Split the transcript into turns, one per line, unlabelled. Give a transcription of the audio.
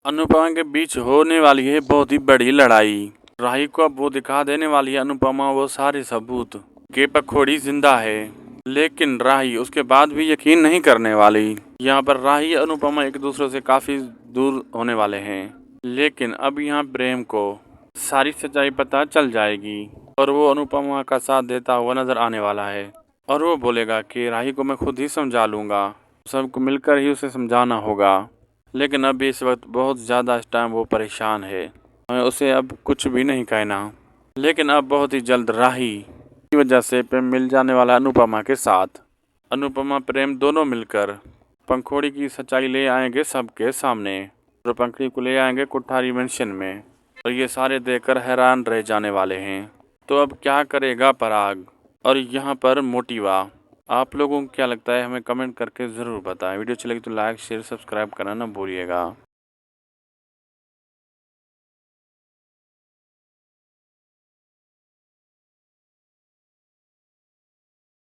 अनुपमा के बीच होने वाली है बहुत ही बड़ी लड़ाई। राही को अब वो दिखा देने वाली है अनुपमा वो सारे सबूत कि पखोड़ी जिंदा है, लेकिन राही उसके बाद भी यकीन नहीं करने वाली। यहाँ पर राही अनुपमा एक दूसरे से काफी दूर होने वाले हैं, लेकिन अब यहाँ प्रेम को सारी सच्चाई पता चल जाएगी और वो अनुपमा का साथ देता हुआ नजर आने वाला है और वो बोलेगा कि राही को मैं खुद ही समझा लूंगा, सबको मिलकर ही उसे समझाना होगा। लेकिन अब इस वक्त बहुत ज़्यादा इस टाइम वो परेशान है, हमें उसे अब कुछ भी नहीं कहना। लेकिन अब बहुत ही जल्द राही की वजह से प्रेम मिल जाने वाला अनुपमा के साथ। अनुपमा प्रेम दोनों मिलकर पंखोड़ी की सच्चाई ले आएंगे सबके सामने और पंखड़ी को ले आएंगे कोठारी मेंशन में और ये सारे देखकर हैरान रह जाने वाले हैं। तो अब क्या करेगा पराग और यहाँ पर मोटिवा? आप लोगों को क्या लगता है हमें कमेंट करके ज़रूर बताएं। वीडियो अच्छी लगी तो लाइक शेयर सब्सक्राइब करना ना भूलिएगा।